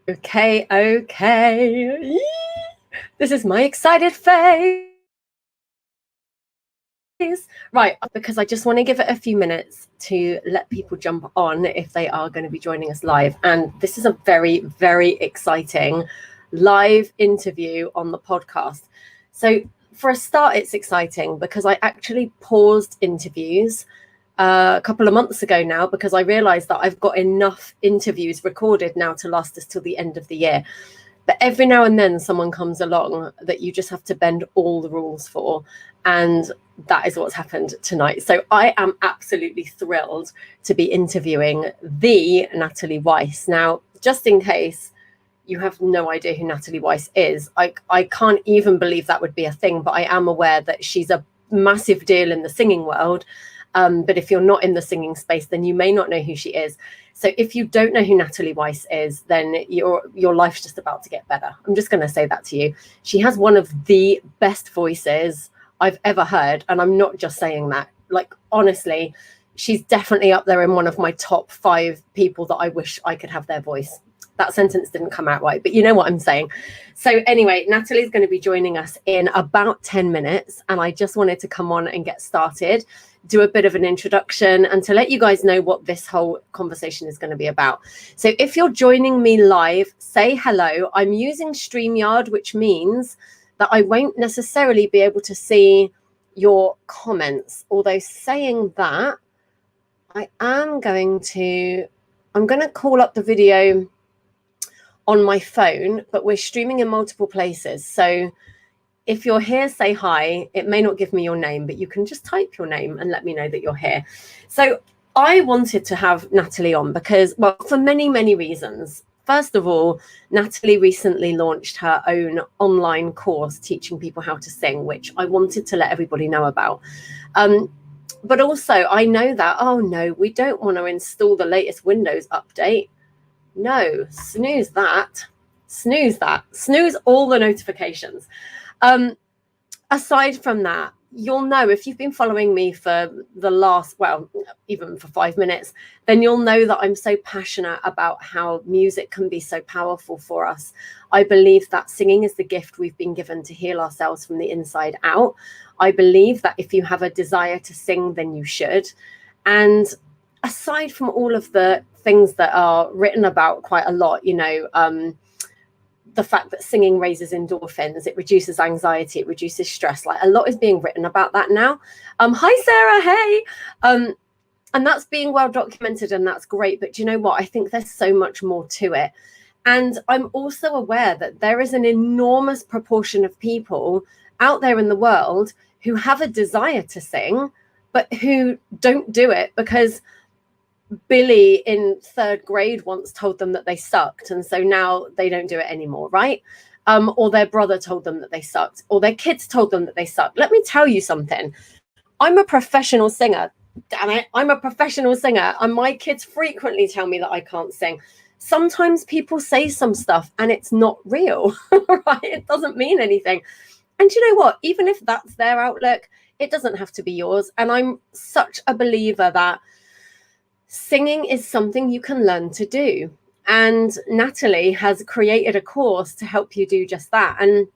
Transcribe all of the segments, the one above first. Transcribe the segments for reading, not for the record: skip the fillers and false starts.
Okay. This is my excited face. Right, because I just want to give it a few minutes to let people jump on if they are going to be joining us live. And this is a very, very exciting live interview on the podcast. So for a start, it's exciting because I actually paused interviews a couple of months ago now because I realized that I've got enough interviews recorded now to last us till the end of the year. But every now and then someone comes along that you just have to bend all the rules for. And that is what's happened tonight. So I am absolutely thrilled to be interviewing the Natalie Weiss. Now, just in case you have no idea who Natalie Weiss is, I can't even believe that would be a thing, but I am aware that she's a massive deal in the singing world. But if you're not in the singing space, then you may not know who she is. So if you don't know who Natalie Weiss is, then your life's just about to get better. I'm just going to say that to you. She has one of the best voices I've ever heard. And I'm not just saying that. Like, honestly, she's definitely up there in one of my top 5 people that I wish I could have their voice. That sentence didn't come out right, but you know what I'm saying. So anyway, Natalie's going to be joining us in about 10 minutes. And I just wanted to come on and get started, do a bit of an introduction, and to let you guys know what this whole conversation is going to be about. So if you're joining me live, say hello. I'm using StreamYard, which means that I won't necessarily be able to see your comments. Although saying that, I'm going to call up the video on my phone, but we're streaming in multiple places. So if you're here, say hi. It may not give me your name, but you can just type your name and let me know that you're here. So I wanted to have Natalie on because, well, for many, many reasons. First of all, Natalie recently launched her own online course teaching people how to sing, which I wanted to let everybody know about. But also, I know that, oh no, we don't want to install the latest Windows update. No, snooze that. Snooze all the notifications. Aside from that, you'll know if you've been following me for the last, well, even for 5 minutes, then you'll know that I'm so passionate about how music can be so powerful for us. I believe that singing is the gift we've been given to heal ourselves from the inside out. I believe that if you have a desire to sing, then you should. And aside from all of the things that are written about quite a lot, you know, the fact that singing raises endorphins, it reduces anxiety, it reduces stress. Like, a lot is being written about that now. Hi, Sarah. Hey. And that's being well documented, and that's great. But do you know what? I think there's so much more to it. And I'm also aware that there is an enormous proportion of people out there in the world who have a desire to sing, but who don't do it because Billy in 3rd grade once told them that they sucked, and so now they don't do it anymore, right? Or their brother told them that they sucked, or their kids told them that they sucked. Let me tell you something. I'm a professional singer. Damn it. I'm a professional singer, and my kids frequently tell me that I can't sing. Sometimes people say some stuff and it's not real, right? It doesn't mean anything. And you know what? Even if that's their outlook, it doesn't have to be yours. And I'm such a believer that singing is something you can learn to do. And Natalie has created a course to help you do just that. And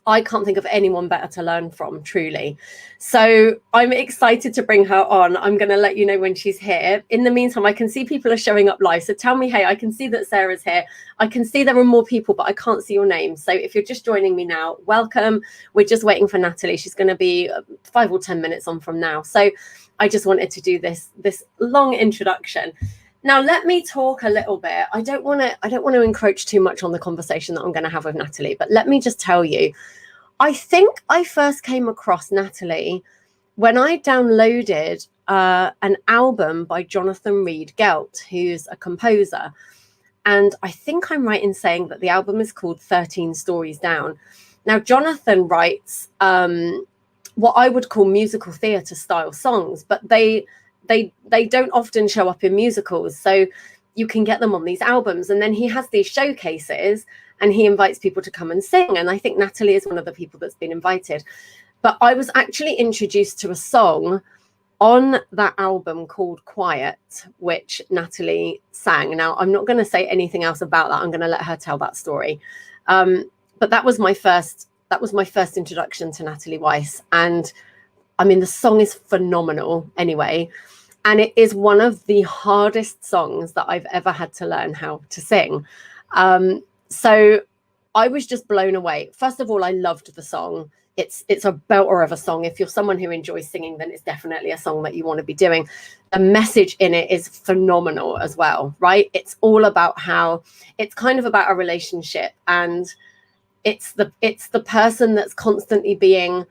I can't think of anyone better to learn from, truly. So I'm excited to bring her on. I'm going to let you know when she's here. In the meantime, I can see people are showing up live. So tell me, hey, I can see that Sarah's here. I can see there are more people, but I can't see your name. So if you're just joining me now, welcome. We're just waiting for Natalie. She's going to be 5 or 10 minutes on from now. So I just wanted to do this long introduction. Now, let me talk a little bit. I don't want to encroach too much on the conversation that I'm going to have with Natalie, but let me just tell you, I think I first came across Natalie when I downloaded an album by Jonathan Reed Gelt, who's a composer. And I think I'm right in saying that the album is called 13 Stories Down. Now, Jonathan writes what I would call musical theatre style songs, but they don't often show up in musicals. So you can get them on these albums. And then he has these showcases and he invites people to come and sing. And I think Natalie is one of the people that's been invited. But I was actually introduced to a song on that album called Quiet, which Natalie sang. Now, I'm not going to say anything else about that. I'm going to let her tell that story. But that was my first introduction to Natalie Weiss. And I mean, the song is phenomenal anyway. And it is one of the hardest songs that I've ever had to learn how to sing. So I was just blown away. First of all, I loved the song. It's a belter of a song. If you're someone who enjoys singing, then it's definitely a song that you want to be doing. The message in it is phenomenal as well, right? It's all about how it's kind of about a relationship, and it's the person that's constantly being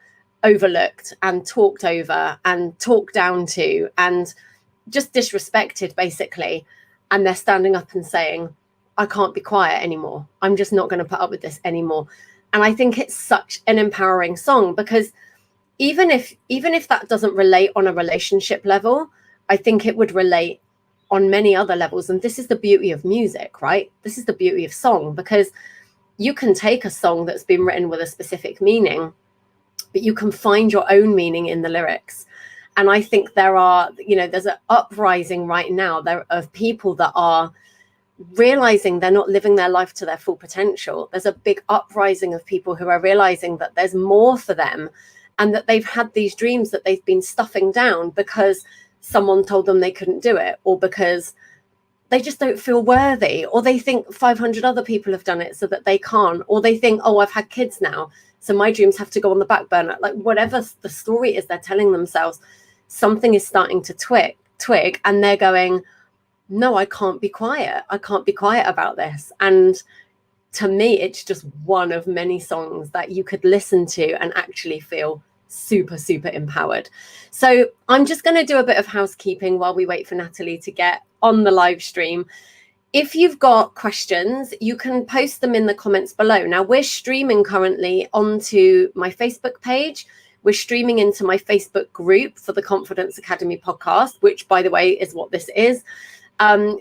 overlooked and talked over and talked down to and just disrespected, basically. And they're standing up and saying, I can't be quiet anymore. I'm just not going to put up with this anymore. And I think it's such an empowering song, because even if that doesn't relate on a relationship level, I think it would relate on many other levels. And this is the beauty of music, right? This is the beauty of song, because you can take a song that's been written with a specific meaning, but you can find your own meaning in the lyrics. And I think there's an uprising right now there of people that are realizing they're not living their life to their full potential. There's a big uprising of people who are realizing that there's more for them, and that they've had these dreams that they've been stuffing down because someone told them they couldn't do it, or because they just don't feel worthy, or they think 500 other people have done it so that they can't, or they think, oh, I've had kids now, so my dreams have to go on the back burner. Like, whatever the story is they're telling themselves, something is starting to twig, and they're going, no, I can't be quiet. I can't be quiet about this. And to me, it's just one of many songs that you could listen to and actually feel super, super empowered. So I'm just going to do a bit of housekeeping while we wait for Natalie to get on the live stream. If you've got questions, you can post them in the comments below. Now, we're streaming currently onto my Facebook page. We're streaming into my Facebook group for the Confidence Academy podcast, which, by the way, is what this is.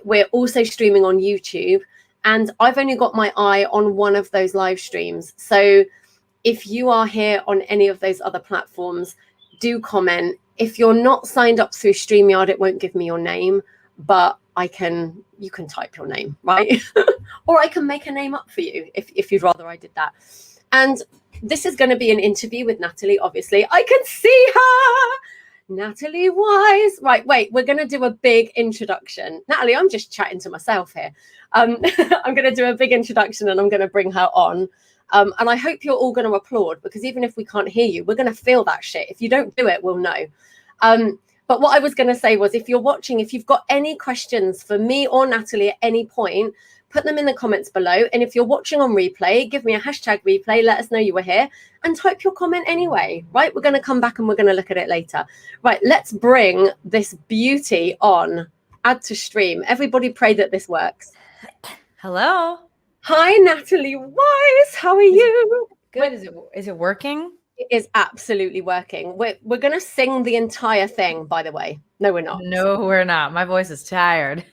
We're also streaming on YouTube, and I've only got my eye on one of those live streams. So if you are here on any of those other platforms, do comment. If you're not signed up through StreamYard, it won't give me your name, but you can type your name, right? Or I can make a name up for you if you'd rather I did that. And this is going to be an interview with Natalie, obviously. I can see her. Natalie Weiss. Right, wait, we're going to do a big introduction. Natalie, I'm just chatting to myself here. I'm going to do a big introduction, and I'm going to bring her on. And I hope you're all going to applaud, because even if we can't hear you, we're going to feel that shit. If you don't do it, we'll know. But what I was going to say was, if you're watching, if you've got any questions for me or Natalie at any point, put them in the comments below. And if you're watching on replay, give me a hashtag replay. Let us know you were here, and type your comment anyway, right? We're going to come back and we're going to look at it later. Right, let's bring this beauty on. Add to stream. Everybody pray that this works. Hello. Hi, Natalie Weiss. How are you? Good. Is it working? It is absolutely working. We're going to sing the entire thing, by the way. No, we're not. No, we're not. My voice is tired.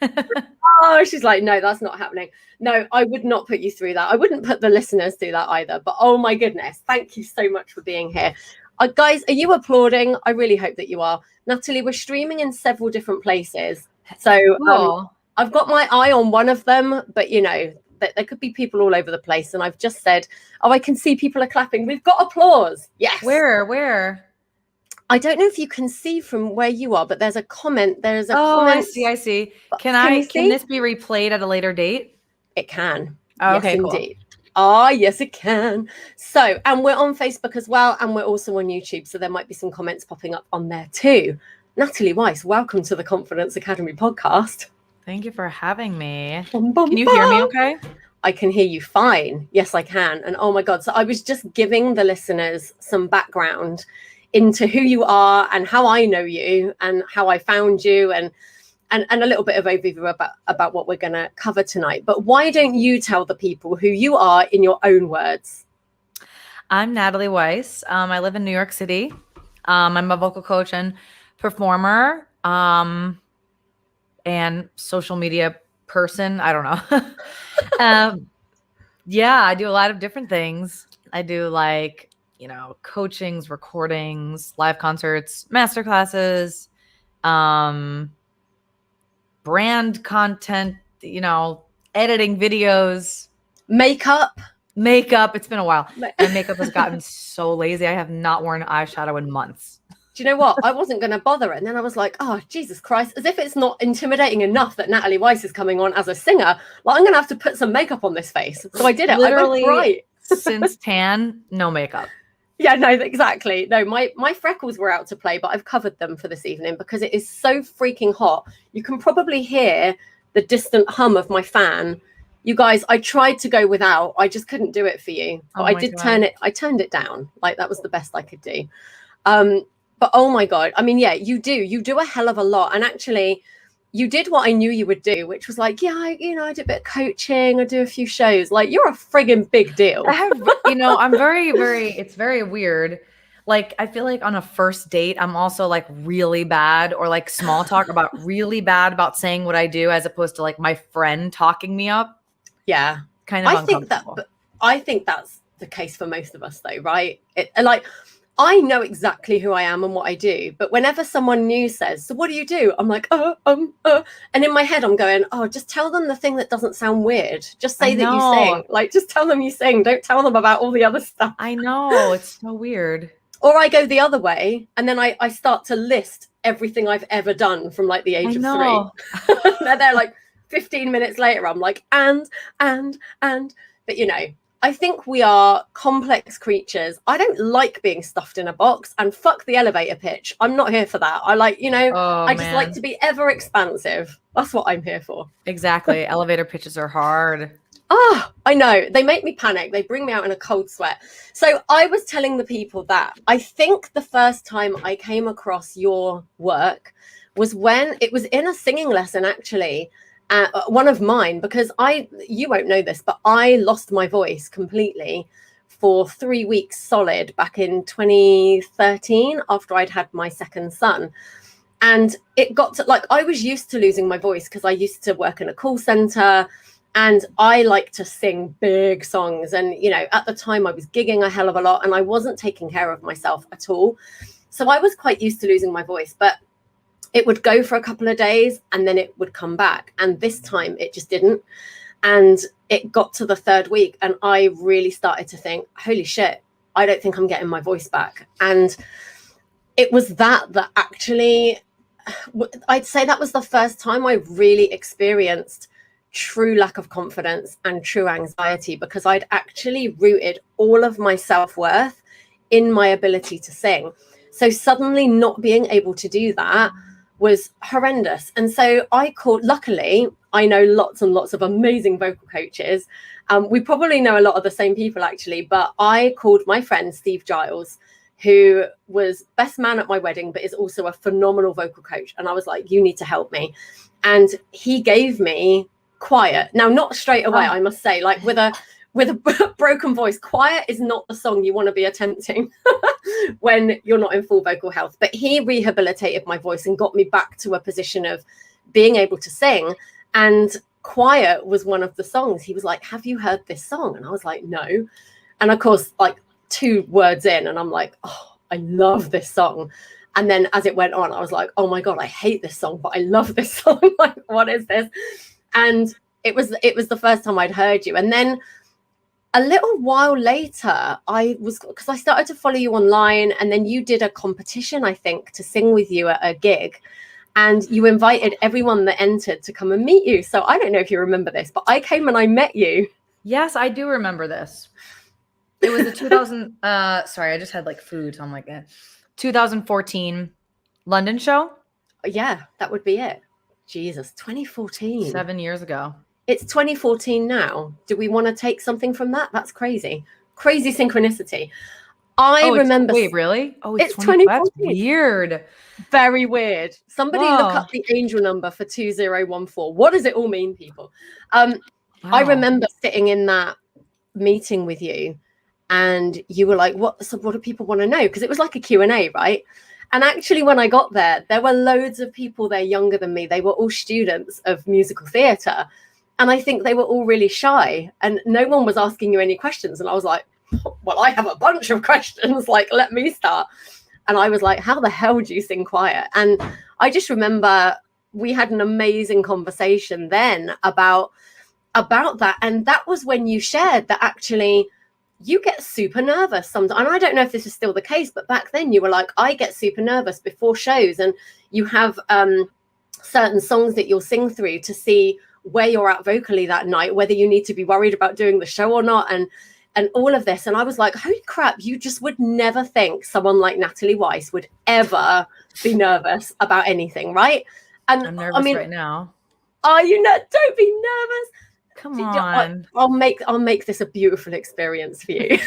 Oh, she's like, no, that's not happening. No, I would not put you through that. I wouldn't put the listeners through that either. But oh my goodness, thank you so much for being here. Guys, are you applauding? I really hope that you are. Natalie, we're streaming in several different places. So Cool. I've got my eye on one of them, but you know, there could be people all over the place. And I've just said, oh, I can see people are clapping. We've got applause. Yes. Where? I don't know if you can see from where you are, but there's a comment. Comment. I see. Can this be replayed at a later date? It can. Oh, yes, okay, cool. Indeed. Ah, yes, it can. So, and we're on Facebook as well, and we're also on YouTube. So there might be some comments popping up on there too. Natalie Weiss, welcome to the Confidence Academy podcast. Thank you for having me. Bum, bum, Can you hear me okay? I can hear you fine. Yes, I can. And oh my God. So I was just giving the listeners some background into who you are and how I know you and how I found you, and a little bit of overview about what we're going to cover tonight. But why don't you tell the people who you are in your own words? I'm Natalie Weiss. I live in New York City. I'm a vocal coach and performer, and social media person. I don't know. Yeah, I do a lot of different things. I do coachings, recordings, live concerts, masterclasses, brand content, editing videos, Makeup. It's been a while. My makeup has gotten so lazy. I have not worn eyeshadow in months. Do you know what? I wasn't going to bother. And then I was like, oh, Jesus Christ, as if it's not intimidating enough that Natalie Weiss is coming on as a singer. Like, I'm going to have to put some makeup on this face. So I did it. Literally, I went bright. Since tan, no makeup. Yeah, no, exactly. No, my freckles were out to play, but I've covered them for this evening because it is so freaking hot. You can probably hear the distant hum of my fan. You guys, I tried to go without. I just couldn't do it for you. But I did turn it. I turned it down. Like, that was the best I could do. But oh my God. I mean, yeah, you do a hell of a lot. And actually, you did what I knew you would do, which was like, yeah, I do a bit of coaching. I do a few shows. Like, you're a friggin' big deal. I'm very, very, it's very weird. Like, I feel like on a first date, I'm also like really bad, or like small talk about really bad about saying what I do, as opposed to like my friend talking me up. Yeah. Kind of uncomfortable. I think that's the case for most of us though, right? I know exactly who I am and what I do, but whenever someone new says, so what do you do? I'm like, and in my head I'm going, oh, just tell them the thing that doesn't sound weird. Just say that you sing. Like, just tell them you sing. Don't tell them about all the other stuff. I know, it's so weird. Or I go the other way, and then I start to list everything I've ever done from like the age of 3. They're like 15 minutes later, I'm like, but I think we are complex creatures. I don't like being stuffed in a box, and fuck the elevator pitch. I'm not here for that. I like, I just like to be ever expansive. That's what I'm here for. Exactly. Elevator pitches are hard. Oh, I know. They make me panic. They bring me out in a cold sweat. So I was telling the people that I think the first time I came across your work was when it was in a singing lesson, actually. One of mine, because you won't know this, but I lost my voice completely for 3 weeks solid back in 2013 after I'd had my second son. And it got to, like, I was used to losing my voice because I used to work in a call center and I like to sing big songs. And, at the time I was gigging a hell of a lot and I wasn't taking care of myself at all. So I was quite used to losing my voice, but it would go for a couple of days and then it would come back. And this time it just didn't. And it got to the 3rd week and I really started to think, holy shit, I don't think I'm getting my voice back. And it was that actually, I'd say that was the first time I really experienced true lack of confidence and true anxiety, because I'd actually rooted all of my self-worth in my ability to sing. So suddenly not being able to do that was horrendous. And so luckily, I know lots and lots of amazing vocal coaches. We probably know a lot of the same people actually, but I called my friend Steve Giles, who was best man at my wedding, but is also a phenomenal vocal coach. And I was like, you need to help me. And he gave me Quiet. Now, not straight away, I must say, like with a broken voice, Quiet is not the song you want to be attempting when you're not in full vocal health. But he rehabilitated my voice and got me back to a position of being able to sing. And Quiet was one of the songs. He was like, have you heard this song? And I was like, no. And of course, like 2 words in and I'm like, oh, I love this song. And then as it went on, I was like, oh my God, I hate this song, but I love this song. Like, what is this? And it was the first time I'd heard you. And then a little while later, because I started to follow you online, and then you did a competition, I think, to sing with you at a gig. And you invited everyone that entered to come and meet you. So I don't know if you remember this, but I came and I met you. Yes, I do remember this. It was the 2000, sorry, I just had like food. So I'm like, 2014 London show. Yeah, that would be it. Jesus, 2014. 7 years ago. It's 2014 now. Do we want to take something from that? That's crazy. Crazy synchronicity. I remember. Wait, really? Oh, it's 2014. That's weird. Very weird. Somebody look up the angel number for 2014. What does it all mean, people? Wow. I remember sitting in that meeting with you and you were like, what do people want to know? Because it was like a Q&A, right? And actually, when I got there were loads of people there younger than me. They were all students of musical theatre. And I think they were all really shy. And no one was asking you any questions. And I was like, well, I have a bunch of questions. Like, let me start. And I was like, how the hell do you sing quiet? And I just remember we had an amazing conversation then about that. And that was when you shared that actually you get super nervous sometimes. And I don't know if this is still the case, but back then you were like, I get super nervous before shows, and you have certain songs that you'll sing through to see where you're at vocally that night, whether you need to be worried about doing the show or not, and all of this. And I was like, holy crap, you just would never think someone like Natalie Weiss would ever be nervous about anything, right? And I'm nervous right now. Are you not? Don't be nervous. Come on. I'll make this a beautiful experience for you.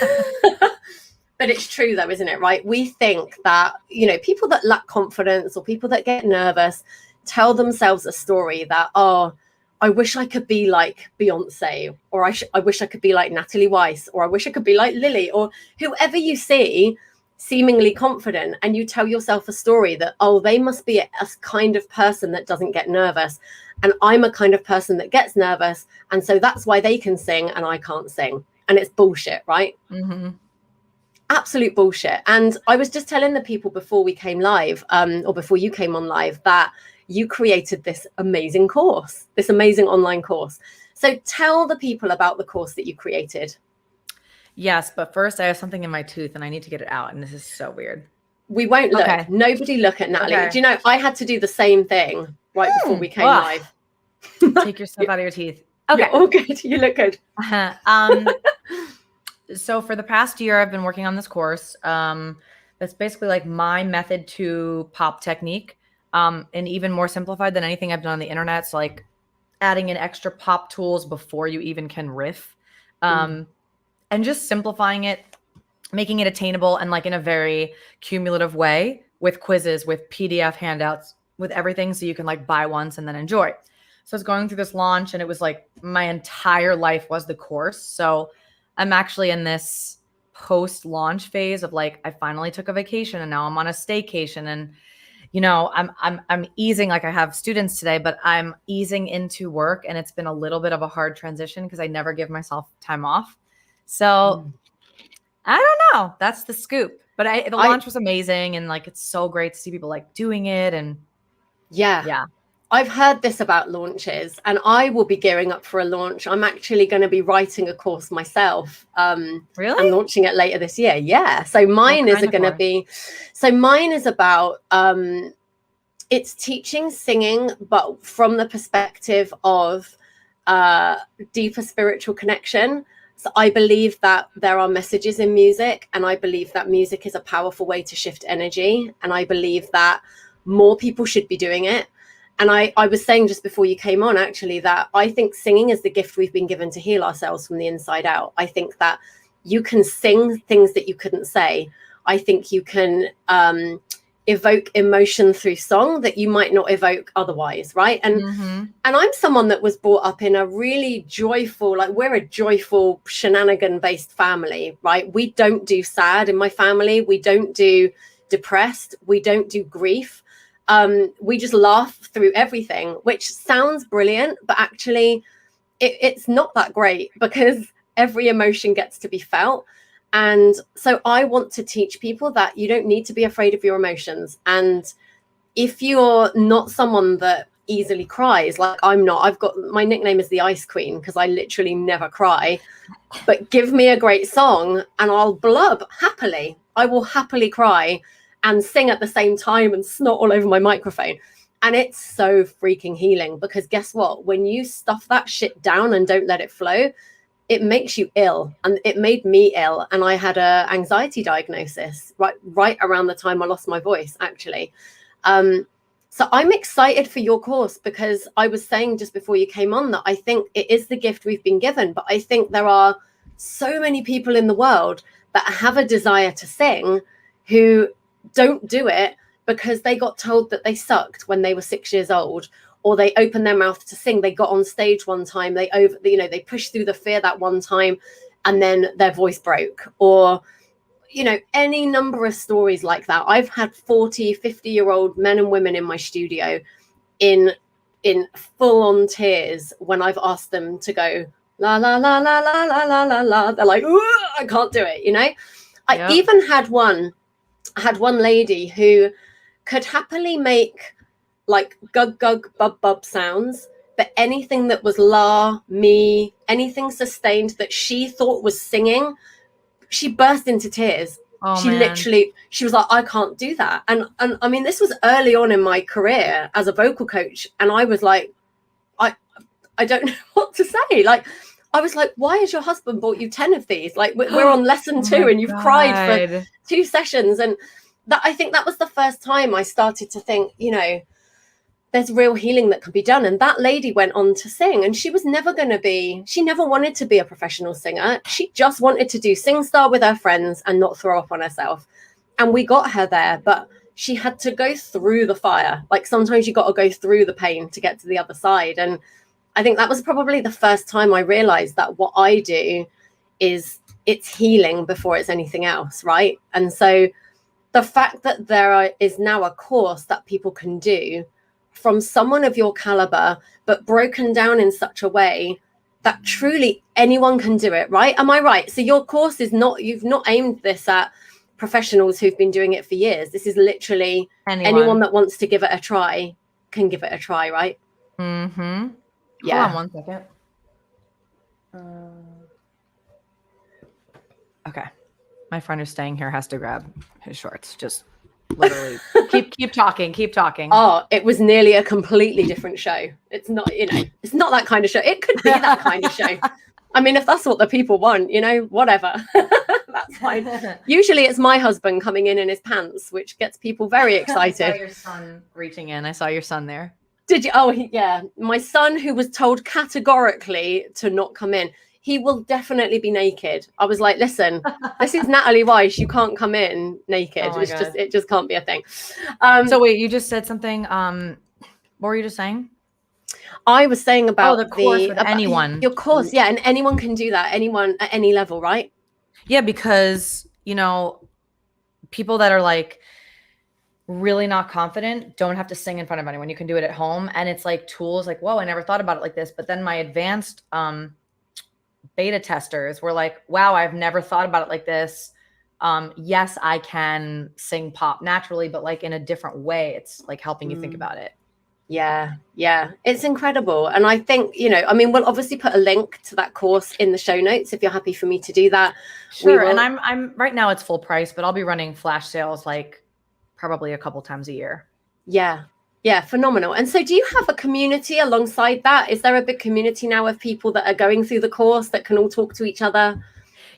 But it's true though, isn't it? Right? We think that, people that lack confidence or people that get nervous tell themselves a story that, oh, I wish I could be like Beyonce, or I wish I could be like Natalie Weiss, or I wish I could be like Lily, or whoever you see seemingly confident, and you tell yourself a story that, oh, they must be a kind of person that doesn't get nervous, and I'm a kind of person that gets nervous, and so that's why they can sing and I can't sing. And it's bullshit, right? Mm-hmm. Absolute bullshit. And I was just telling the people before we came live, or before you came on live, that you created this amazing course, this amazing online course. So tell the people about the course that you created. Yes, but first I have something in my tooth and I need to get it out. And this is so weird. We won't look. Okay. Nobody look at Natalie. Okay. Do you know, I had to do the same thing right before we came live. Take your stuff out of your teeth. Okay. You're all good. You look good. So for the past year, I've been working on this course. That's basically like my method to pop technique. And even more simplified than anything I've done on the internet. So like adding in extra pop tools before you even can riff, and just simplifying it, making it attainable and like in a very cumulative way with quizzes, with PDF handouts, with everything. So you can like buy once and then enjoy. So I was going through this launch and it was like my entire life was the course. So I'm actually in this post-launch phase of like, I finally took a vacation and now I'm on a staycation, and I'm easing, like I have students today, but I'm easing into work, and it's been a little bit of a hard transition because I never give myself time off. So I don't know. That's the scoop. But the launch was amazing, and like it's so great to see people like doing it. And yeah. I've heard this about launches, and I will be gearing up for a launch. I'm actually going to be writing a course myself. Really? I'm launching it later this year. Yeah. So mine is about, it's teaching singing, but from the perspective of deeper spiritual connection. So I believe that there are messages in music, and I believe that music is a powerful way to shift energy. And I believe that more people should be doing it. And I was saying just before you came on, actually, that I think singing is the gift we've been given to heal ourselves from the inside out. I think that you can sing things that you couldn't say. I think you can evoke emotion through song that you might not evoke otherwise, right? And and I'm someone that was brought up in a really joyful, like we're a joyful shenanigan-based family, right? We don't do sad in my family. We don't do depressed. We don't do grief. We just laugh through everything, which sounds brilliant, but actually it's not that great because every emotion gets to be felt. And so I want to teach people that you don't need to be afraid of your emotions. And if you're not someone that easily cries, like I'm not, my nickname is the Ice Queen because I literally never cry, but give me a great song and I'll blub happily. I will happily cry and sing at the same time and snot all over my microphone. And it's so freaking healing, because guess what? When you stuff that shit down and don't let it flow, it makes you ill. And it made me ill. And I had a anxiety diagnosis right around the time I lost my voice, actually. So I'm excited for your course, because I was saying just before you came on that I think it is the gift we've been given. But I think there are so many people in the world that have a desire to sing who don't do it because they got told that they sucked when they were 6 years old, or they opened their mouth to sing. They got on stage one time, they pushed through the fear that one time, and then their voice broke, or any number of stories like that. I've had 40, 50-year-old men and women in my studio in full on tears when I've asked them to go la la la la la la la la la. They're like, I can't do it. I even had one I had one lady who could happily make like gug gug bub bub sounds, but anything that was la, me, anything sustained that she thought was singing, she burst into tears. Oh, She man. literally, she was like, I can't do that. And I mean, this was early on in my career as a vocal coach. And I was like, I don't know what to say. Like, I was like, why has your husband bought you 10 of these? Like, we're on lesson 2 and you've cried for 2 sessions. And that, I think that was the first time I started to think, you know, there's real healing that can be done. And that lady went on to sing, and she was never going to be, she never wanted to be a professional singer. She just wanted to do SingStar with her friends and not throw up on herself. And we got her there, but she had to go through the fire. Like, sometimes you got to go through the pain to get to the other side. And I think that was probably the first time I realized that what I do is, it's healing before it's anything else, right? And so the fact that there is now a course that people can do from someone of your caliber, but broken down in such a way that truly anyone can do it, right? Am I right? So your course is not, you've not aimed this at professionals who've been doing it for years. This is literally anyone that wants to give it a try can give it a try, right? Mm-hmm. Yeah. Hold on 1 second. Okay. My friend who's staying here has to grab his shorts. Just literally keep talking. Oh, it was nearly a completely different show. It's not, you know, it's not that kind of show. It could be that kind of show. I mean, if that's what the people want, you know, whatever. That's fine. Usually it's my husband coming in his pants, which gets people very excited. I saw your son reaching in. I saw your son there. Did you? Oh, yeah. My son, who was told categorically to not come in, he will definitely be naked. I was like, listen, this is Natalie Weiss. You can't come in naked. Oh, it's just, it just can't be a thing. So wait, you just said something. What were you just saying? I was saying about the course with anyone. Your course, yeah, and anyone can do that. Anyone at any level, right? Yeah, because, you know, people that are like really not confident don't have to sing in front of anyone. You can do it at home, and it's like tools. Like, whoa, I never thought about it like this. But then my advanced beta testers were like, wow, I've never thought about it like this. Yes, I can sing pop naturally, but like in a different way. It's like helping you think about it. Yeah, it's incredible. And I think, you know, I mean, we'll obviously put a link to that course in the show notes if you're happy for me to do that. Sure. And I'm right now it's full price, but I'll be running flash sales like probably a couple times a year. Yeah, phenomenal. And so do you have a community alongside that? Is there a big community now of people that are going through the course that can all talk to each other?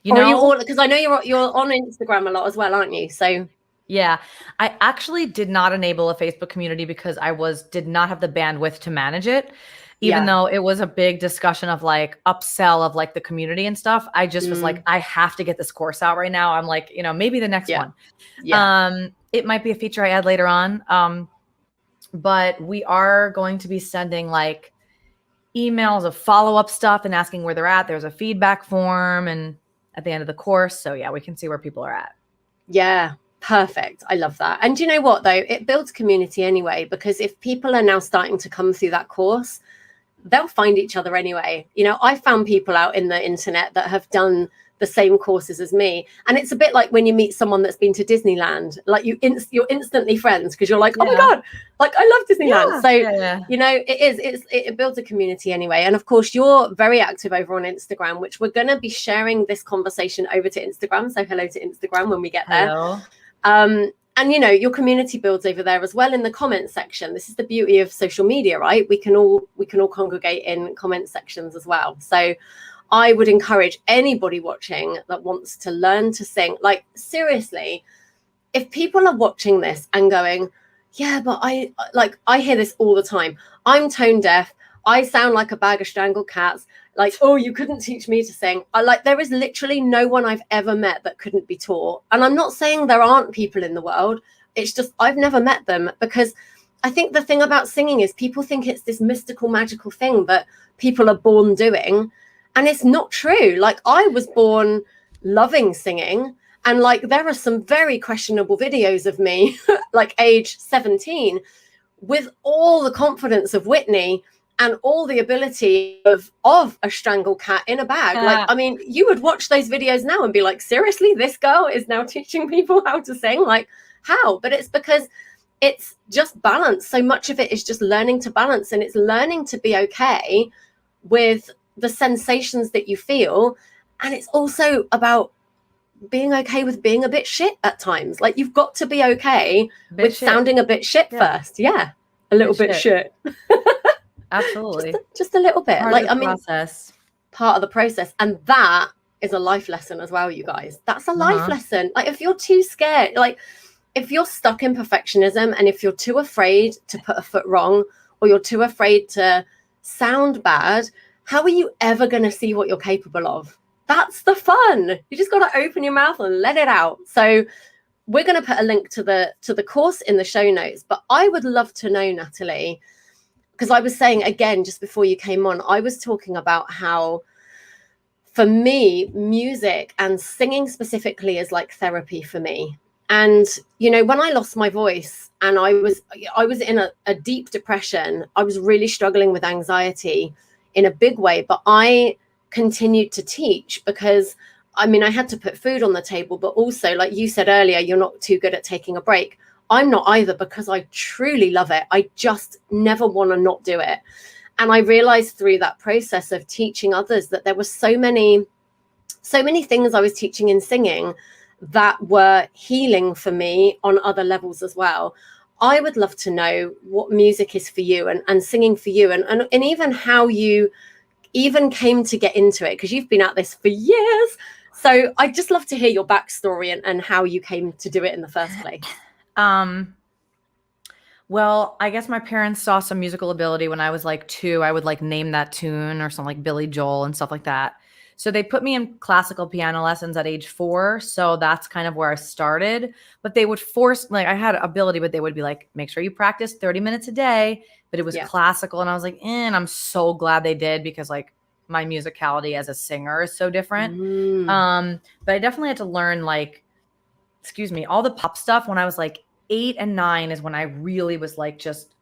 You know, because I know you're on Instagram a lot as well, aren't you? So yeah, I actually did not enable a Facebook community because I did not have the bandwidth to manage it. Even though it was a big discussion of like upsell of like the community and stuff, I just was like, I have to get this course out right now. I'm like, you know, maybe the next one. Yeah. It might be a feature I add later on. But we are going to be sending like emails of follow-up stuff and asking where they're at. There's a feedback form and at the end of the course. So yeah, we can see where people are at. Yeah. Perfect. I love that. And do you know what, though? It builds community anyway, because if people are now starting to come through that course, they'll find each other anyway. You know, I found people out in the internet that have done the same courses as me. And it's a bit like when you meet someone that's been to Disneyland, like you're instantly friends because you're like, oh my God, like I love Disneyland. You know, it builds a community anyway. And of course, you're very active over on Instagram, which we're going to be sharing this conversation over to Instagram. So hello to Instagram when we get there. Hello. And, you know, your community builds over there as well in the comment section. This is the beauty of social media, right? We can all congregate in comment sections as well. So I would encourage anybody watching that wants to learn to sing, like seriously, if people are watching this and going, yeah, but I hear this all the time. I'm tone deaf. I sound like a bag of strangled cats. Like, oh, you couldn't teach me to sing. There is literally no one I've ever met that couldn't be taught. And I'm not saying there aren't people in the world. It's just I've never met them, because I think the thing about singing is people think it's this mystical, magical thing that people are born doing. And it's not true. Like, I was born loving singing. And like, there are some very questionable videos of me, like age 17, with all the confidence of Whitney. and all the ability of a strangled cat in a bag. Like, I mean, you would watch those videos now and be like, seriously, this girl is now teaching people how to sing? Like, how? But it's because it's just balance. So much of it is just learning to balance, and it's learning to be okay with the sensations that you feel. And it's also about being okay with being a bit shit at times. Like, you've got to be okay with sounding a bit shit first. Yeah. A little bit shit. Absolutely. Just a little bit. Part like, of the process. Part of the process. And that is a life lesson as well, you guys. That's a life lesson. Like, if you're too scared, like if you're stuck in perfectionism, and if you're too afraid to put a foot wrong, or you're too afraid to sound bad, how are you ever going to see what you're capable of? That's the fun. You just got to open your mouth and let it out. So we're going to put a link to the course in the show notes. But I would love to know, Natalie, because I was saying, again, just before you came on, I was talking about how, for me, music and singing specifically is like therapy for me. And, you know, when I lost my voice and I was in a deep depression, I was really struggling with anxiety in a big way, but I continued to teach because, I mean, I had to put food on the table, but also, like you said earlier, you're not too good at taking a break. I'm not either, because I truly love it. I just never want to not do it. And I realized through that process of teaching others that there were so many things I was teaching in singing that were healing for me on other levels as well. I would love to know what music is for you and singing for you, and even how you even came to get into it, because you've been at this for years. So I'd just love to hear your backstory and how you came to do it in the first place. Well, I guess my parents saw some musical ability when I was like 2. I would like name that tune or something like Billy Joel and stuff like that. So they put me in classical piano lessons at age 4. So that's kind of where I started. But they would force, like, I had ability, but they would be like, make sure you practice 30 minutes a day. But it was classical. And I was like, and I'm so glad they did, because like my musicality as a singer is so different. But I definitely had to learn, like, all the pop stuff when I was like 8 and 9 is when I really was like, just,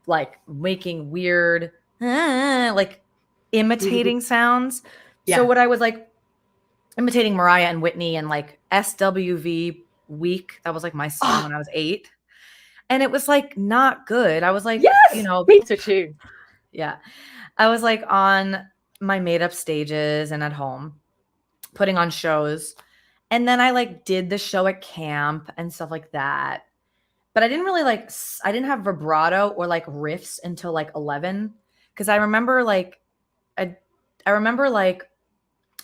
like making weird, like imitating sounds. So what I was like imitating Mariah and Whitney and like SWV Week. That was like my song when I was 8. And it was like not good. I was like, yes, you know, me too. Yeah. I was like on my made up stages and at home putting on shows. And then I like did the show at camp and stuff like that. But I didn't really I didn't have vibrato or like riffs until like 11. Cause I remember like, I remember like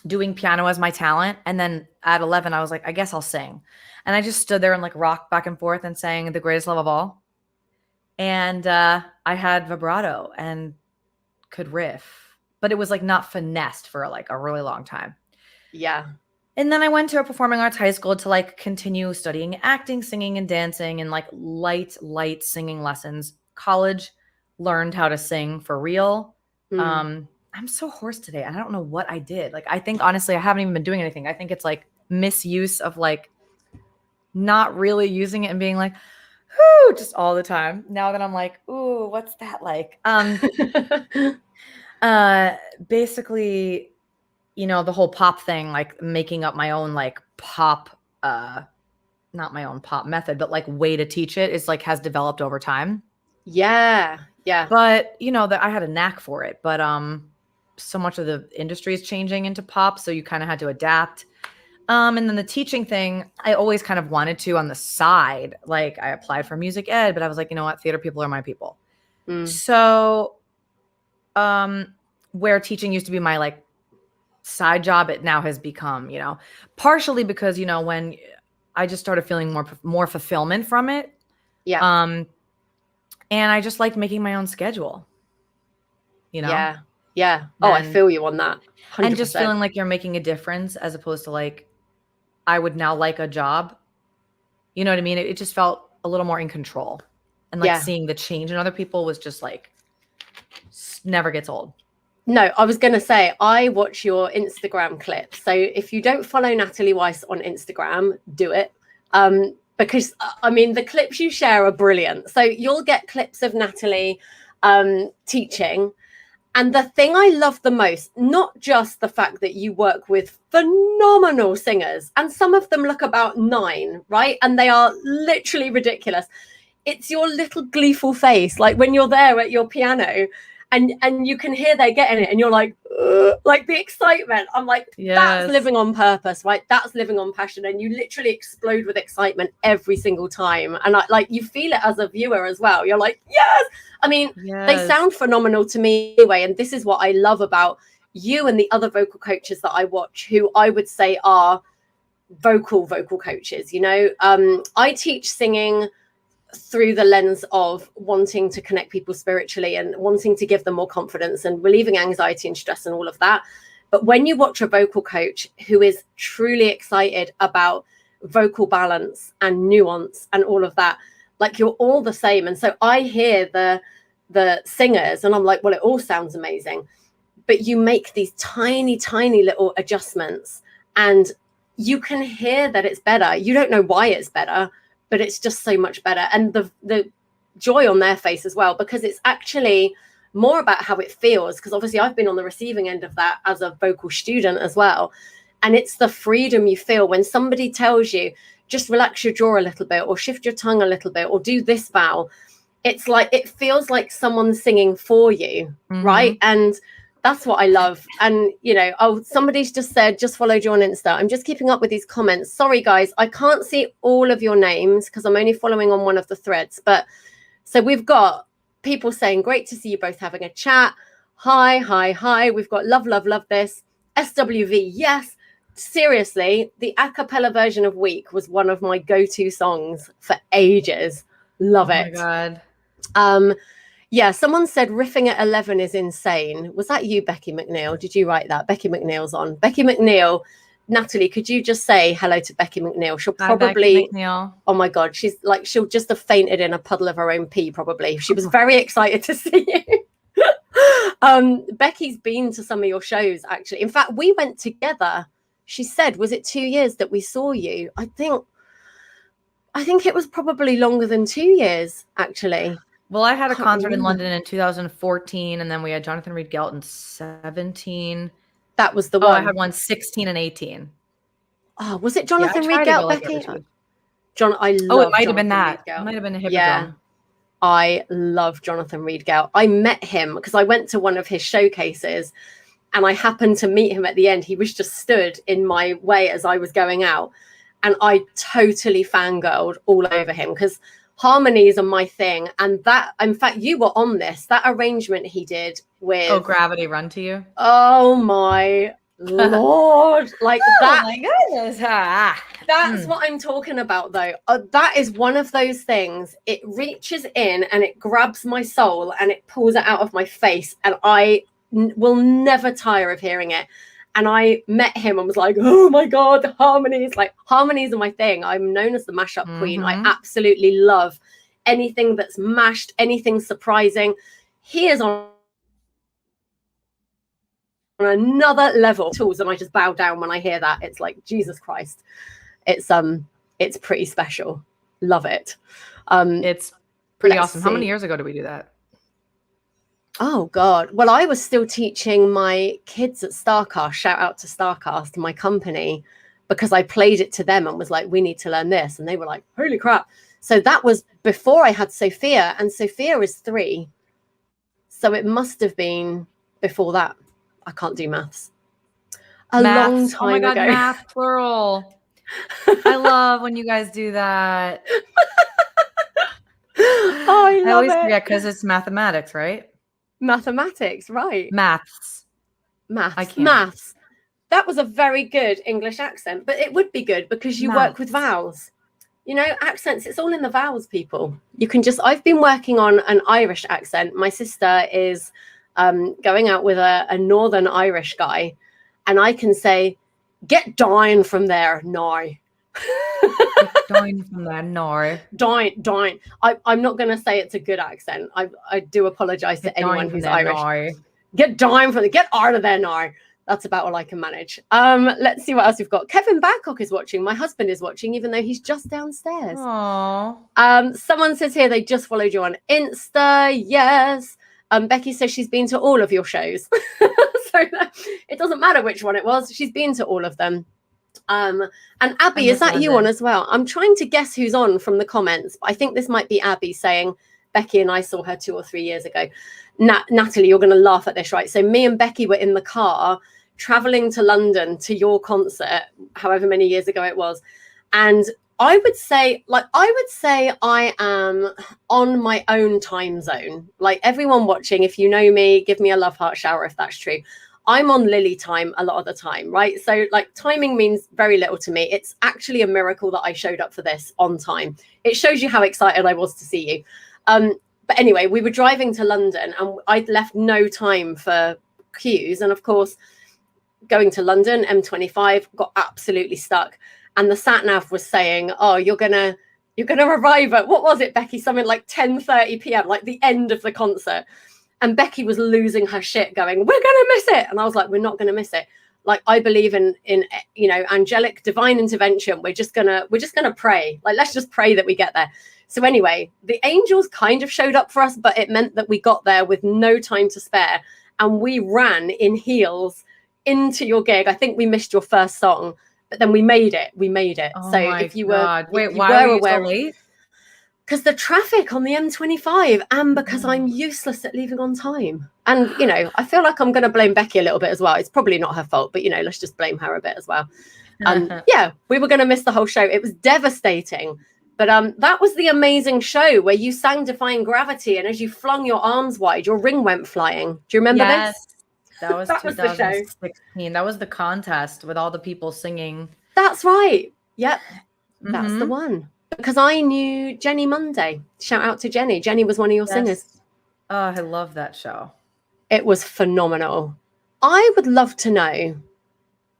doing piano as my talent. And then at 11, I was like, I guess I'll sing. And I just stood there and like rocked back and forth and sang The Greatest Love of All. And I had vibrato and could riff, but it was like not finessed for like a really long time. Yeah. And then I went to a performing arts high school to like continue studying acting, singing, and dancing, and like light singing lessons. College, learned how to sing for real. I'm so hoarse today. I don't know what I did. Like, I think honestly, I haven't even been doing anything. I think it's like misuse of like not really using it and being like, whoo, just all the time. Now that I'm like, ooh, what's that like? Basically, you know, the whole pop thing, like making up my own like pop, not my own pop method, but like way to teach it is like has developed over time. Yeah. But you know that I had a knack for it, but so much of the industry is changing into pop, so you kind of had to adapt. And then the teaching thing, I always kind of wanted to on the side. Like I applied for music ed, but I was like, you know what? Theater people are my people. So where teaching used to be my like side job, it now has become, you know, partially because, you know, when I just started feeling more fulfillment from it. Yeah. And I just liked making my own schedule, you know? Yeah. Oh, I feel you on that. 100%. And just feeling like you're making a difference as opposed to like, I would now like a job. You know what I mean? It just felt a little more in control. And like seeing the change in other people was just like, never gets old. No, I was going to say, I watch your Instagram clips. So if you don't follow Natalie Weiss on Instagram, do it. Because I mean, the clips you share are brilliant. So you'll get clips of Natalie teaching. And the thing I love the most, not just the fact that you work with phenomenal singers, and some of them look about 9, right? And they are literally ridiculous. It's your little gleeful face, like when you're there at your piano and you can hear they're getting it and you're like the excitement. I'm like, that's living on purpose, right? That's living on passion. And you literally explode with excitement every single time. And you feel it as a viewer as well. You're like, yes. I mean, they sound phenomenal to me anyway. And this is what I love about you and the other vocal coaches that I watch, who I would say are vocal coaches. You know, I teach singing through the lens of wanting to connect people spiritually and wanting to give them more confidence and relieving anxiety and stress and all of that. But when you watch a vocal coach who is truly excited about vocal balance and nuance and all of that, like, you're all the same. And so I hear the singers and I'm like, well, it all sounds amazing, but you make these tiny little adjustments and you can hear that it's better. You don't know why it's better, but it's just so much better. And the joy on their face as well, because it's actually more about how it feels. Because obviously I've been on the receiving end of that as a vocal student as well. And it's the freedom you feel when somebody tells you, just relax your jaw a little bit, or shift your tongue a little bit, or do this vowel. It's like, it feels like someone's singing for you, right? And that's what I love. And, you know, somebody's just said, just followed you on Insta. I'm just keeping up with these comments. Sorry, guys, I can't see all of your names because I'm only following on one of the threads. But so we've got people saying, great to see you both having a chat. Hi. We've got love this. SWV, yes. Seriously, the a cappella version of Weak was one of my go-to songs for ages. Love it. Oh my God. Yeah, someone said riffing at 11 is insane. Was that you, Becky McNeil? Did you write that? Becky McNeil's on. Becky McNeil, Natalie, could you just say hello to Becky McNeil? She'll probably, oh my God, she'll just have fainted in a puddle of her own pee, probably. She was very excited to see you. Becky's been to some of your shows, actually. In fact, we went together. She said, was it 2 years that we saw you? I think it was probably longer than 2 years, actually. Well, I had a concert in London in 2014, and then we had Jonathan Reed Gelt in 17. That was the one. I had one 16 and 18. Oh, was it Jonathan Reed Gelt, Becky? It might have been that. It might have been a Hippodrome. Yeah, I love Jonathan Reed Gelt. I met him because I went to one of his showcases, and I happened to meet him at the end. He was just stood in my way as I was going out, and I totally fangirled all over him because harmonies are my thing. And that, in fact, you were on this, that arrangement he did with Gravity Run to You. Oh my Lord. Like that. Oh my goodness. That's what I'm talking about though. That is one of those things. It reaches in and it grabs my soul and it pulls it out of my face. And I will never tire of hearing it. And I met him and was like, oh my God, the harmonies. Like, harmonies are my thing. I'm known as the mashup queen. I absolutely love anything that's mashed, anything surprising. He is on another level. Tools, and I just bow down when I hear that. It's like, Jesus Christ. It's pretty special. Love it. It's pretty awesome. How many years ago did we do that? Oh God. Well, I was still teaching my kids at Starcast. Shout out to Starcast, my company, because I played it to them and was like, we need to learn this. And they were like, holy crap. So that was before I had Sophia, and Sophia is 3. So it must have been before that. I can't do maths. Long time oh my God, ago. Math plural. I love when you guys do that. I always forget because it's mathematics, right? Mathematics, right? Maths. That was a very good English accent, but it would be good because you work with vowels. You know, accents, it's all in the vowels, people. You can just, I've been working on an Irish accent. My sister is going out with a Northern Irish guy, and I can say, get down from there now. Down from there, no. Down. I'm not going to say it's a good accent. I do apologize to anyone who's Irish. No. Get down from there. Get out of there now. That's about all I can manage. Let's see what else we've got. Kevin Babcock is watching. My husband is watching, even though he's just downstairs. Aww. Someone says here they just followed you on Insta. Yes. Becky says she's been to all of your shows. So it doesn't matter which one it was. She's been to all of them. And Abby, is that you on as well? I'm trying to guess who's on from the comments, but I think this might be Abby saying, Becky and I saw her 2 or 3 years ago. Natalie, you're going to laugh at this, right? So me and Becky were in the car traveling to London to your concert, however many years ago it was. And I would say I am on my own time zone. Like everyone watching, if you know me, give me a love heart shower if that's true. I'm on Lily time a lot of the time, right? So like timing means very little to me. It's actually a miracle that I showed up for this on time. It shows you how excited I was to see you. But anyway, we were driving to London and I'd left no time for queues. And of course, going to London, M25, got absolutely stuck. And the sat nav was saying, oh, you're gonna arrive at, what was it, Becky? Something like 10:30 p.m., like the end of the concert. And Becky was losing her shit going, we're gonna miss it. And I was like, we're not gonna miss it. Like, I believe in you know, angelic divine intervention. We're just gonna pray. Like, let's just pray that we get there. So anyway, the angels kind of showed up for us, but it meant that we got there with no time to spare. And we ran in heels into your gig. I think we missed your first song, but then we made it. Oh so if you were, wait, why were you so late? Because the traffic on the M25 and because I'm useless at leaving on time. And, you know, I feel like I'm going to blame Becky a little bit as well. It's probably not her fault, but, you know, let's just blame her a bit as well. Yeah, we were going to miss the whole show. It was devastating. But that was the amazing show where you sang Defying Gravity. And as you flung your arms wide, your ring went flying. Do you remember this? That was 2016. That was the contest with all the people singing. That's right. Yep. That's the one. Because I knew Jenny Monday. Shout out to Jenny. Jenny was one of your singers. Oh, I love that show. It was phenomenal. I would love to know,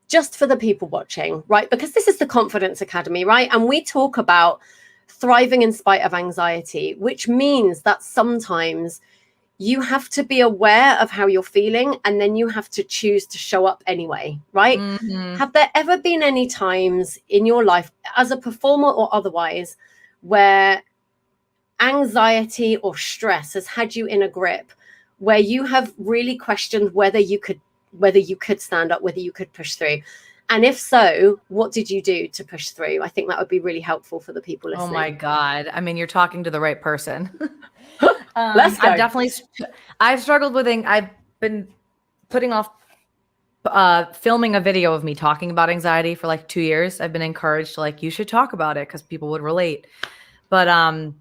just for the people watching, right? Because this is the Confidence Academy, right? And we talk about thriving in spite of anxiety, which means that sometimes you have to be aware of how you're feeling and then you have to choose to show up anyway, right? Have there ever been any times in your life, as a performer or otherwise, where anxiety or stress has had you in a grip, where you have really questioned whether you could stand up, whether you could push through? And if so, what did you do to push through? I think that would be really helpful for the people listening. Oh my God. I mean, you're talking to the right person. Let's go. I've struggled with I've been putting off filming a video of me talking about anxiety for like 2 years. I've been encouraged to you should talk about it because people would relate. But I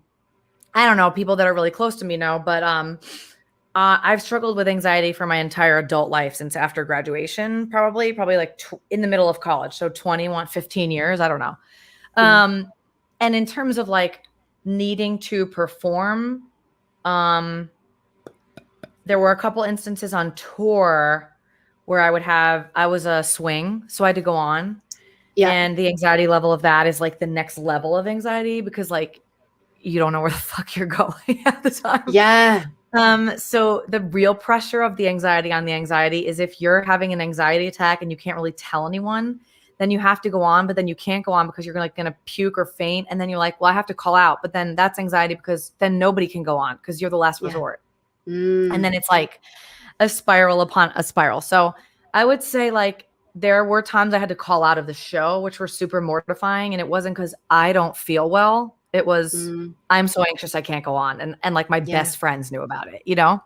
don't know, people that are really close to me know, but I've struggled with anxiety for my entire adult life since after graduation, probably like in the middle of college. So 15 years, I don't know. And in terms of like needing to perform, there were a couple instances on tour where I was a swing, so I had to go on. Yeah. And the anxiety level of that is like the next level of anxiety because like you don't know where the fuck you're going at the time. Yeah. So the real pressure of the anxiety is if you're having an anxiety attack and you can't really tell anyone, then you have to go on, but then you can't go on because you're like going to puke or faint. And then you're like, well, I have to call out, but then that's anxiety because then nobody can go on because you're the last resort. And then it's like a spiral upon a spiral. So I would say like there were times I had to call out of the show, which were super mortifying. And it wasn't because I don't feel well. It was, I'm so anxious I can't go on. And like my best friends knew about it, you know?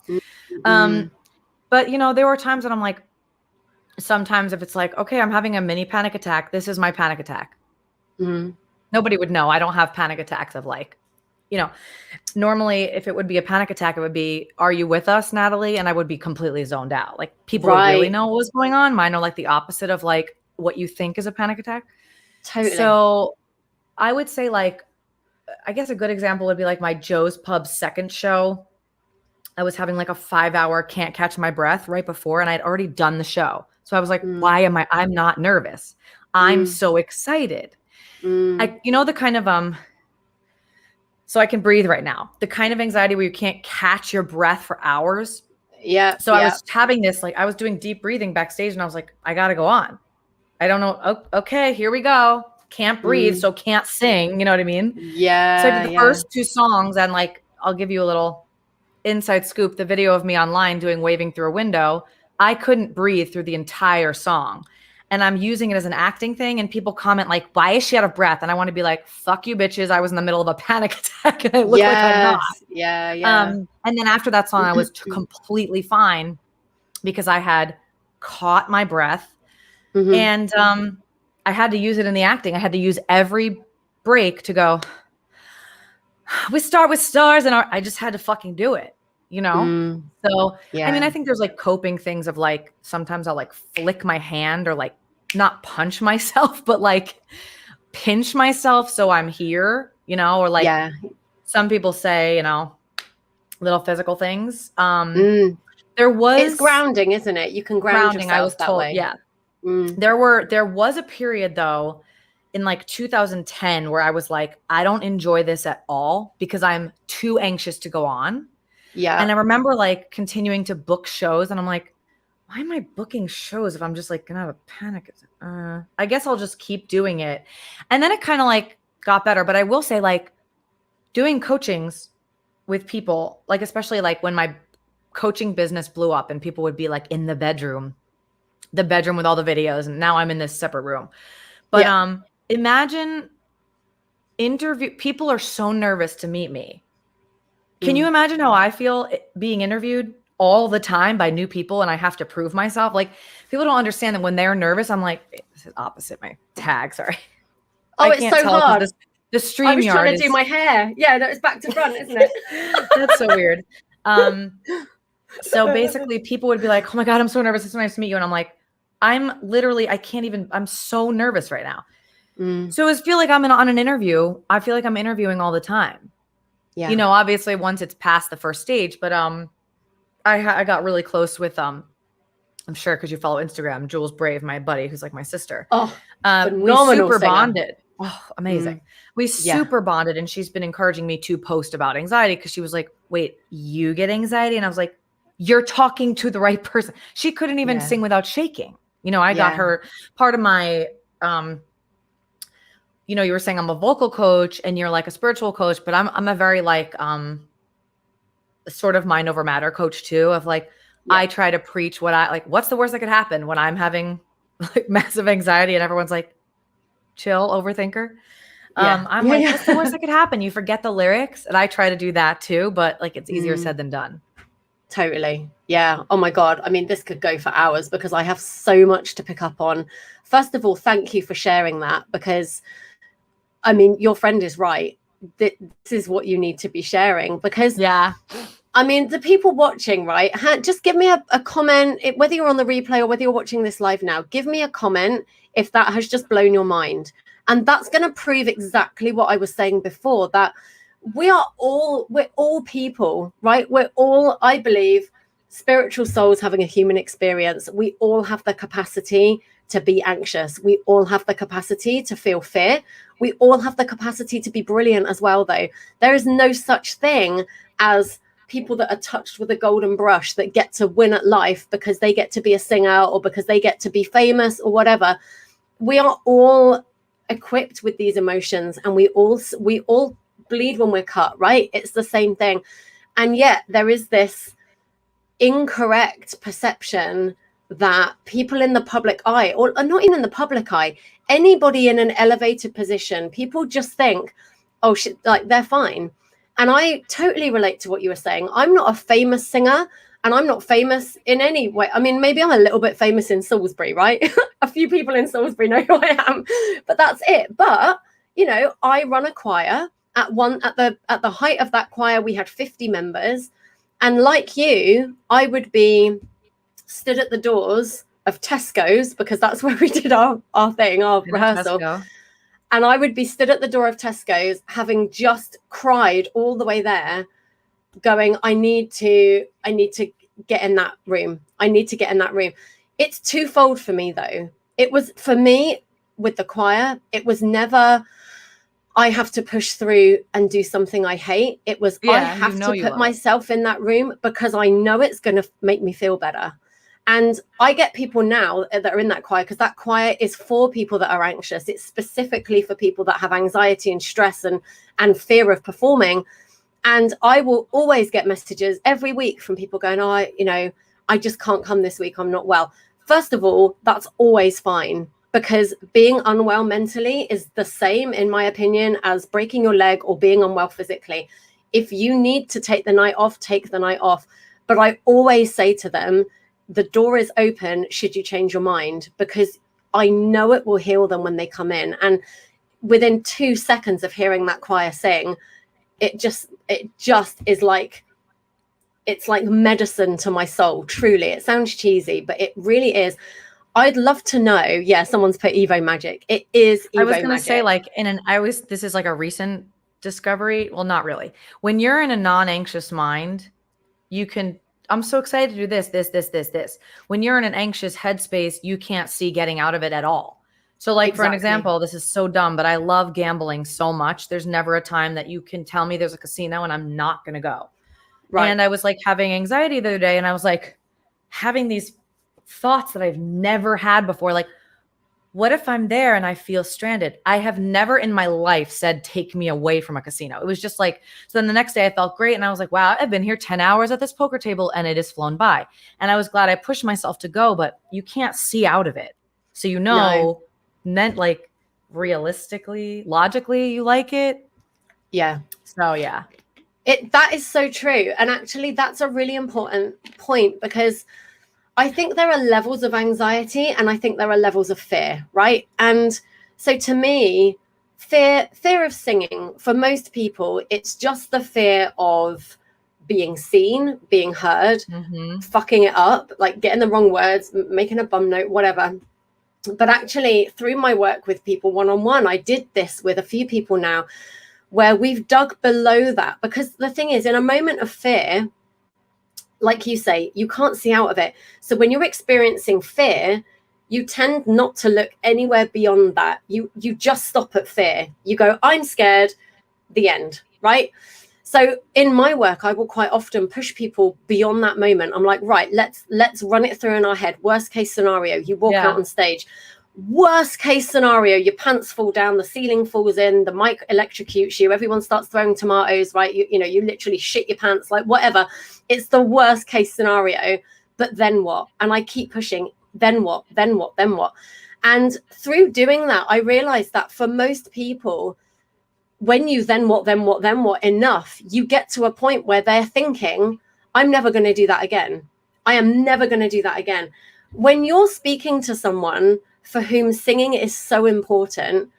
But, you know, there were times that I'm like, sometimes if it's like, okay, I'm having a mini panic attack. This is my panic attack. Nobody would know. I don't have panic attacks of like, you know, normally if it would be a panic attack, it would be, are you with us, Natalie? And I would be completely zoned out. Like people would really know what was going on. Mine are like the opposite of like what you think is a panic attack. Totally. So I would say like, I guess a good example would be like my Joe's Pub second show. I was having like a 5-hour can't catch my breath right before, and I'd already done the show. So I was like, I'm not nervous. I'm so excited. You know, the kind of, so I can breathe right now. The kind of anxiety where you can't catch your breath for hours. Yeah. So I was having this, like I was doing deep breathing backstage and I was like, I got to go on. I don't know. Oh, okay, here we go. Can't breathe, so can't sing. You know what I mean? Yeah. So I did the first 2 songs and like, I'll give you a little inside scoop, the video of me online doing Waving Through a Window, I couldn't breathe through the entire song. And I'm using it as an acting thing. And people comment like, why is she out of breath? And I want to be like, fuck you bitches. I was in the middle of a panic attack and I look like I'm not. Yeah. And then after that song, I was completely fine because I had caught my breath. And I had to use it in the acting. I had to use every break to go, we start with stars, and I just had to fucking do it, you know? So, I mean, I think there's like coping things of like, sometimes I'll like flick my hand or like not punch myself, but like pinch myself so I'm here, you know, or like some people say, you know, little physical things. There was it's grounding, isn't it? You can ground yourself I was that told, way. yeah. There was a period though in like 2010 where I was like, I don't enjoy this at all because I'm too anxious to go on. Yeah. And I remember like continuing to book shows and I'm like, why am I booking shows if I'm just like gonna have a panic attack? I guess I'll just keep doing it. And then it kind of like got better. But I will say like doing coachings with people, like especially like when my coaching business blew up and people would be like in the bedroom with all the videos. And now I'm in this separate room. But imagine people are so nervous to meet me. Can you imagine how I feel being interviewed all the time by new people and I have to prove myself? Like people don't understand that when they're nervous, I'm like, this is opposite my tag. Sorry. Oh, it's so hard. The StreamYard I was trying to do my hair. Yeah, no, it's back to front, isn't it? That's so weird. So basically people would be like, oh my God, I'm so nervous. It's so nice to meet you. And I'm like, I'm so nervous right now. So I feel like I'm on an interview. I feel like I'm interviewing all the time. Yeah. You know, obviously once it's past the first stage, but I got really close with I'm sure because you follow Instagram, Jules Brave, my buddy who's like my sister. Oh, we super bonded. Oh, amazing. We super bonded, and she's been encouraging me to post about anxiety because she was like, "Wait, you get anxiety?" And I was like, "You're talking to the right person." She couldn't even sing without shaking. You know, I got her part of my you know, you were saying I'm a vocal coach and you're like a spiritual coach, but I'm a very like sort of mind over matter coach too, of like I try to preach what I like, what's the worst that could happen when I'm having like massive anxiety and everyone's like, chill, overthinker. I'm like, what's the worst that could happen? You forget the lyrics. And I try to do that too, but like it's easier said than done. Totally. Yeah. Oh my God. I mean, this could go for hours because I have so much to pick up on. First of all, thank you for sharing that because I mean, your friend is right. This is what you need to be sharing because I mean, the people watching, right? Just give me a comment, whether you're on the replay or whether you're watching this live now, give me a comment if that has just blown your mind. And that's going to prove exactly what I was saying before, that we're all people, right? We're all, I believe, spiritual souls having a human experience. We all have the capacity to be anxious. We all have the capacity to feel fear. We all have the capacity to be brilliant as well, though. There is no such thing as people that are touched with a golden brush that get to win at life because they get to be a singer or because they get to be famous or whatever. We are all equipped with these emotions and we all bleed when we're cut, right? It's the same thing. And yet there is this incorrect perception that people in the public eye, or not even in the public eye, anybody in an elevated position, people just think, oh shit, like they're fine. And I totally relate to what you were saying. I'm not a famous singer and I'm not famous in any way. I mean, maybe I'm a little bit famous in Salisbury, right? A few people in Salisbury know who I am, but that's it. But, you know, I run a choir. At the height of that choir, we had 50 members. And like you, I would be stood at the doors of Tesco's because that's where we did our thing, our rehearsal. Tesco. And I would be stood at the door of Tesco's having just cried all the way there, going, I need to get in that room. I need to get in that room. It's twofold for me, though. It was, for me, with the choir, it was never, I have to push through and do something I hate. It was, I have to put myself in that room because I know it's going to make me feel better. And I get people now that are in that choir because that choir is for people that are anxious. It's specifically for people that have anxiety and stress and fear of performing. And I will always get messages every week from people going, oh, I just can't come this week. I'm not well. First of all, that's always fine, because being unwell mentally is the same, in my opinion, as breaking your leg or being unwell physically. If you need to take the night off, take the night off. But I always say to them, the door is open should you change your mind, because I know it will heal them when they come in. And within 2 seconds of hearing that choir sing, it just is like, it's like medicine to my soul. Truly, it sounds cheesy, but it really is. I'd love to know. Yeah, someone's put Evo Magic. It is Evo Magic. I was going to say, like, this is like a recent discovery. Well, not really. When you're in a non-anxious mind, I'm so excited to do this. When you're in an anxious headspace, you can't see getting out of it at all. So like, for an example, this is so dumb, but I love gambling so much. There's never a time that you can tell me there's a casino and I'm not going to go. Right. And I was like having anxiety the other day, and I was like having these thoughts that I've never had before. Like, what if I'm there and I feel stranded? I have never in my life said, take me away from a casino. It was just like, so then the next day I felt great. And I was like, wow, I've been here 10 hours at this poker table and it has flown by. And I was glad I pushed myself to go, but you can't see out of it. So, meant like realistically, logically, you like it. Yeah. So yeah. That is so true. And actually that's a really important point, because I think there are levels of anxiety and I think there are levels of fear, right? And so to me, fear of singing, for most people, it's just the fear of being seen, being heard, fucking it up, like getting the wrong words, making a bum note, whatever. But actually, through my work with people one-on-one, I did this with a few people now, where we've dug below that. Because the thing is, in a moment of fear, like you say, you can't see out of it. So when you're experiencing fear, you tend not to look anywhere beyond that. You just stop at fear. You go, I'm scared, the end, right? So in my work, I will quite often push people beyond that moment. I'm like, right, let's run it through in our head. Worst case scenario, you walk out on stage. Worst case scenario, your pants fall down, the ceiling falls in, the mic electrocutes you, everyone starts throwing tomatoes, right? You literally shit your pants, like whatever. It's the worst case scenario. But then what? And I keep pushing. Then what? Then what? Then what? And through doing that, I realized that for most people, when you then what enough, you get to a point where they're thinking, I'm never going to do that again. I am never going to do that again. When you're speaking to someone for whom singing is so important,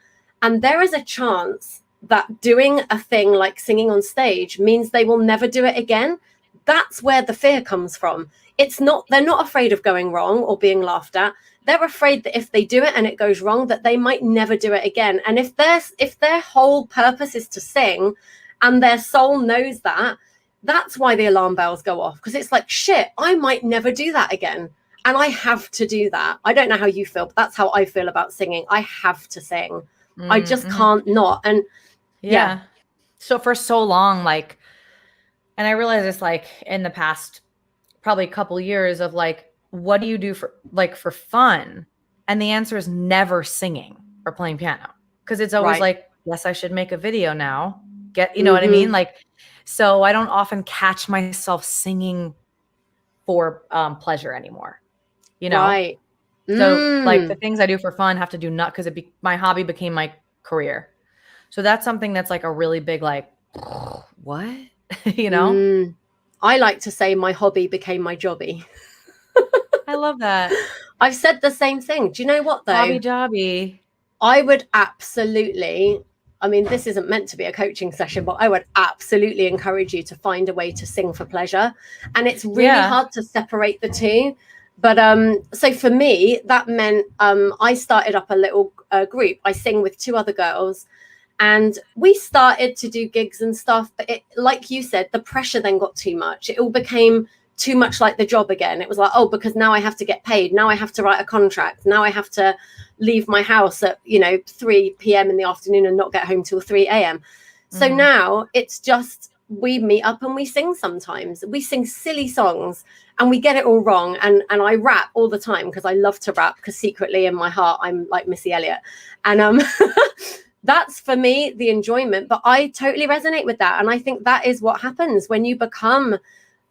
and there is a chance that doing a thing like singing on stage means they will never do it again, that's where the fear comes from. They're not afraid of going wrong or being laughed at. They're afraid that if they do it and it goes wrong, that they might never do it again. And if their whole purpose is to sing and their soul knows that, that's why the alarm bells go off. Because it's like, shit, I might never do that again. And I have to do that. I don't know how you feel, but that's how I feel about singing. I have to sing. I just can't not. And yeah. So for so long, like, and I realized this like in the past, probably a couple years of like, what do you do for fun? And the answer is never singing or playing piano. Because it's always like, yes, I should make a video now. You know what I mean? Like, so I don't often catch myself singing for pleasure anymore. Right. So like the things I do for fun have to do because my hobby became my career. So that's something that's like a really big, like, what? I like to say my hobby became my jobby. I love that. I've said the same thing. Do you know what though? Hobby jobby. I would absolutely, I mean, this isn't meant to be a coaching session, but I would absolutely encourage you to find a way to sing for pleasure. And it's really hard to separate the two. But so for me, that meant I started up a little group. I sing with 2 other girls, and we started to do gigs and stuff. But like you said, the pressure then got too much. It all became too much like the job again. It was like, oh, because now I have to get paid. Now I have to write a contract. Now I have to leave my house at 3 p.m. in the afternoon and not get home till 3 a.m. So now it's just, we meet up and we sing sometimes. We sing silly songs and we get it all wrong. And I rap all the time because I love to rap, because secretly in my heart, I'm like Missy Elliott. And that's for me the enjoyment. But I totally resonate with that. And I think that is what happens when you become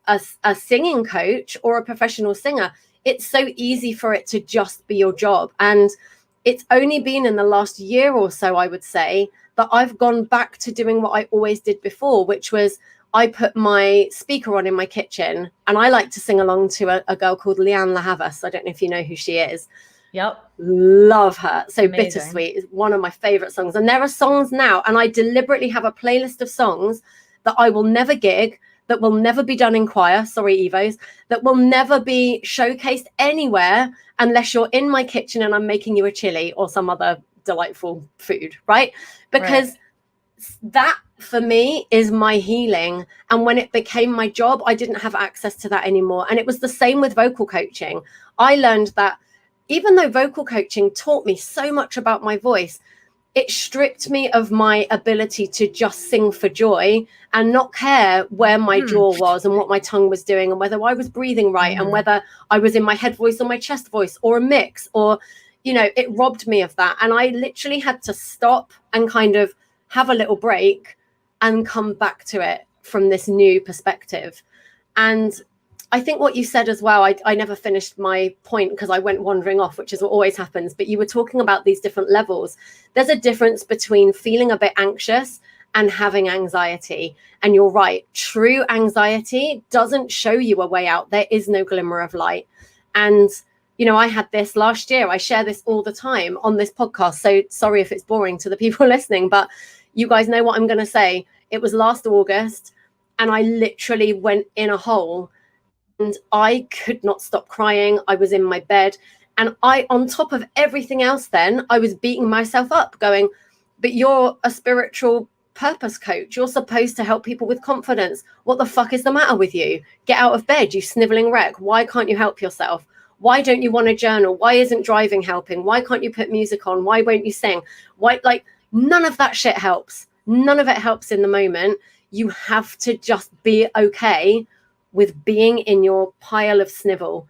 a singing coach or a professional singer. It's so easy for it to just be your job. And it's only been in the last year or so, I would say, that I've gone back to doing what I always did before, which was I put my speaker on in my kitchen, and I like to sing along to a girl called Leanne LaHavas. I don't know if you know who she is. Yep. Love her. So Amazing. Bittersweet is one of my favorite songs. And there are songs now, and I deliberately have a playlist of songs that I will never gig, that will never be done in choir, sorry, Evos, that will never be showcased anywhere unless you're in my kitchen and I'm making you a chili or some other delightful food, right? Because that for me is my healing. And when it became my job, I didn't have access to that anymore. And it was the same with vocal coaching. I learned that even though vocal coaching taught me so much about my voice, it stripped me of my ability to just sing for joy and not care where my jaw was and what my tongue was doing and whether I was breathing right and whether I was in my head voice or my chest voice or a mix, or, you know, it robbed me of that. And I literally had to stop and kind of have a little break and come back to it from this new perspective. And I think what you said as well, I never finished my point because I went wandering off, which is what always happens. But you were talking about these different levels. There's a difference between feeling a bit anxious and having anxiety. And you're right. True anxiety doesn't show you a way out. There is no glimmer of light. And, you know, I had this last year. I share this all the time on this podcast. So sorry if it's boring to the people listening, but you guys know what I'm going to say. It was last August and I literally went in a hole. And I could not stop crying. I was in my bed. And I, on top of everything else, then I was beating myself up going, but you're a spiritual purpose coach. You're supposed to help people with confidence. What the fuck is the matter with you? Get out of bed, you sniveling wreck. Why can't you help yourself? Why don't you want to journal? Why isn't driving helping? Why can't you put music on? Why won't you sing? Why, like, none of that shit helps. None of it helps in the moment. You have to just be okay with being in your pile of snivel.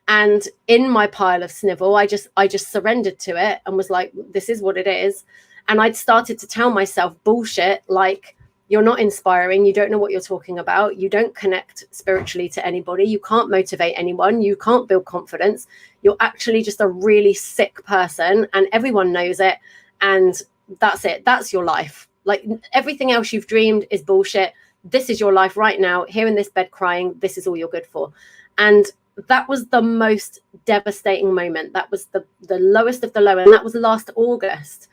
And in my pile of snivel, I just surrendered to it and was like, this is what it is. And I'd started to tell myself bullshit like, you're not inspiring. You don't know what you're talking about. You don't connect spiritually to anybody. You can't motivate anyone. You can't build confidence. You're actually just a really sick person and everyone knows it. And that's it. That's your life. Like everything else you've dreamed is bullshit. This is your life right now, here in this bed crying. This is all you're good for. And that was the most devastating moment. That was the lowest of the low. And that was last August.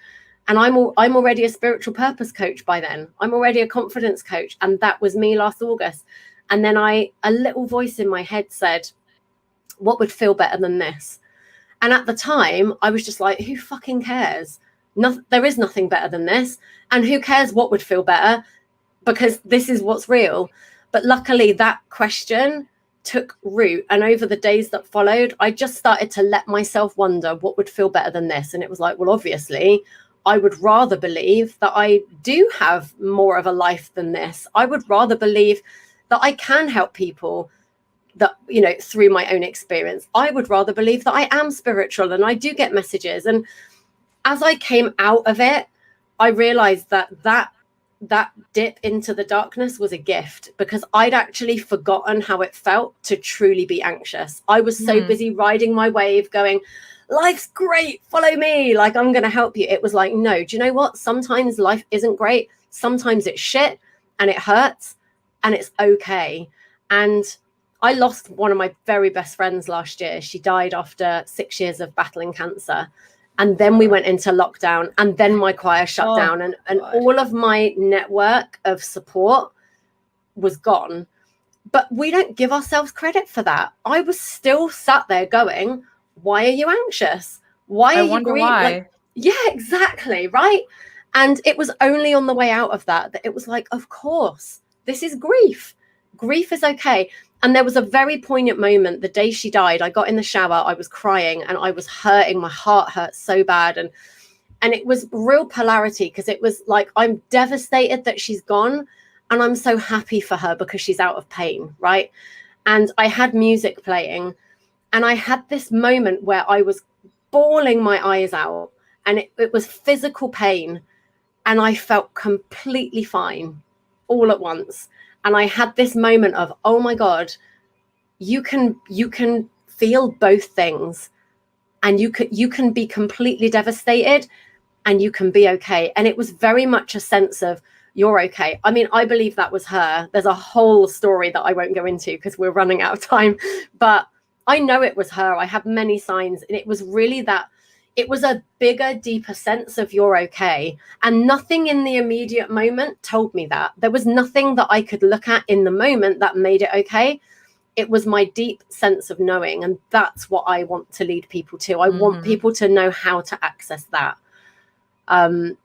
And I'm already a spiritual purpose coach by then. I'm already a confidence coach. And that was me last August. And then a little voice in my head said, what would feel better than this? And at the time, I was just like, who fucking cares? There is nothing better than this. And who cares what would feel better? Because this is what's real. But luckily that question took root. And over the days that followed, I just started to let myself wonder what would feel better than this. And it was like, well, obviously, I would rather believe that I do have more of a life than this. I would rather believe that I can help people that, you know, through my own experience. I would rather believe that I am spiritual and I do get messages. And as I came out of it, I realized that dip into the darkness was a gift because I'd actually forgotten how it felt to truly be anxious. I was so busy riding my wave going, life's great, follow me, like I'm going to help you. It was like, no, do you know what? Sometimes life isn't great. Sometimes it's shit and it hurts and it's okay. And I lost one of my very best friends last year. She died after 6 years of battling cancer. And then we went into lockdown and then my choir shut down and all of my network of support was gone. But we don't give ourselves credit for that. I was still sat there going, why are you anxious? Why are you grieving? Like, yeah, exactly. Right. And it was only on the way out of that it was like, of course, this is grief. Grief is okay. And there was a very poignant moment the day she died. I got in the shower, I was crying and I was hurting. My heart hurt so bad. And it was real polarity because it was like, I'm devastated that she's gone and I'm so happy for her because she's out of pain, right? And I had music playing and I had this moment where I was bawling my eyes out and it was physical pain. and I felt completely fine all at once. And I had this moment of, oh my God, you can feel both things, and you can be completely devastated and you can be okay. And it was very much a sense of, you're okay. I mean, I believe that was her. There's a whole story that I won't go into because we're running out of time, but I know it was her. I have many signs, and it was really that it was a bigger, deeper sense of you're okay. And nothing in the immediate moment told me that. There was nothing that I could look at in the moment that made it okay. It was my deep sense of knowing. And that's what I want to lead people to. I want people to know how to access that. Wowza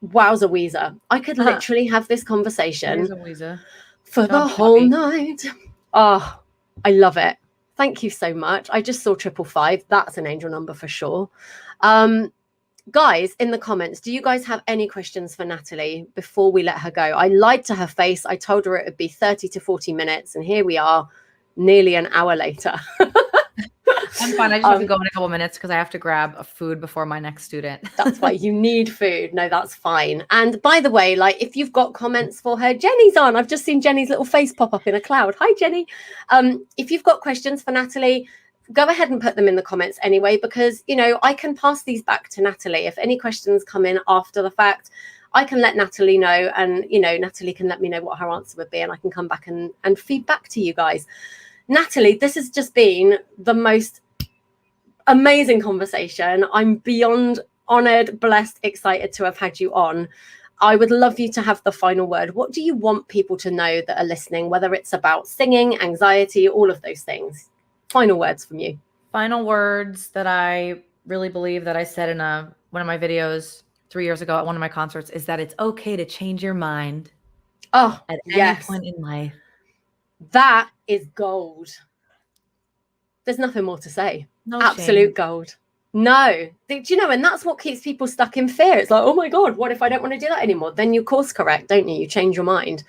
Weezer. I could literally have this conversation for the whole night. Oh, I love it. Thank you so much. I just saw 555. That's an angel number for sure. Guys, in the comments, do you guys have any questions for Natalie before we let her go? I lied to her face. I told her it would be 30 to 40 minutes, and here we are, nearly an hour later. I'm fine. I just have to go in a couple minutes because I have to grab a food before my next student. That's why you need food. No, that's fine. And by the way, like, if you've got comments for her, Jenny's on. I've just seen Jenny's little face pop up in a cloud. Hi, Jenny. If you've got questions for Natalie, go ahead and put them in the comments anyway, because, you know, I can pass these back to Natalie. If any questions come in after the fact, I can let Natalie know, and, you know, Natalie can let me know what her answer would be, and I can come back and feed back to you guys. Natalie, this has just been the most amazing conversation. I'm beyond honored, blessed, excited to have had you on. I would love you to have the final word. What do you want people to know that are listening, whether it's about singing, anxiety, all of those things? Final words from you. Final words that I really believe that I said in one of my videos 3 years ago at one of my concerts is that it's okay to change your mind at any point in life. That is gold. There's nothing more to say. No absolute shame. Gold. No. Do you know, and that's what keeps people stuck in fear. It's like, oh my God, what if I don't want to do that anymore? Then you course correct, don't you? You change your mind.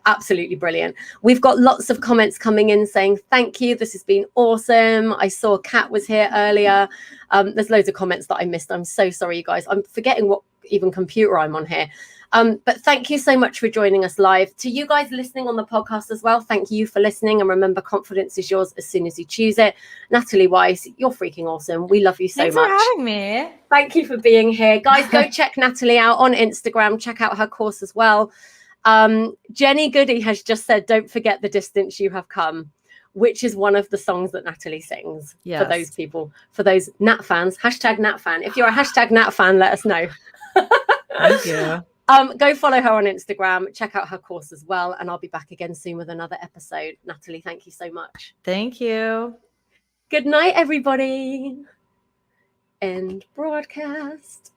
Absolutely brilliant. We've got lots of comments coming in saying thank you. This has been awesome. I saw Kat was here earlier. There's loads of comments that I missed. I'm so sorry, you guys. I'm forgetting what even computer I'm on here. But thank you so much for joining us live. To you guys listening on the podcast as well, thank you for listening. And remember, confidence is yours as soon as you choose it. Natalie Weiss, you're freaking awesome. We love you so much. Thanks for having me. Thank you for being here. Guys, go check Natalie out on Instagram. Check out her course as well. Jenny Goody has just said, don't forget the distance you have come, which is one of the songs that Natalie sings. For those people, for those Nat fans, #NatFan. If you're a #NatFan, let us know. Thank you. Go follow her on Instagram, check out her course as well, and I'll be back again soon with another episode. Natalie, thank you so much. Thank you. Good night, everybody. End broadcast.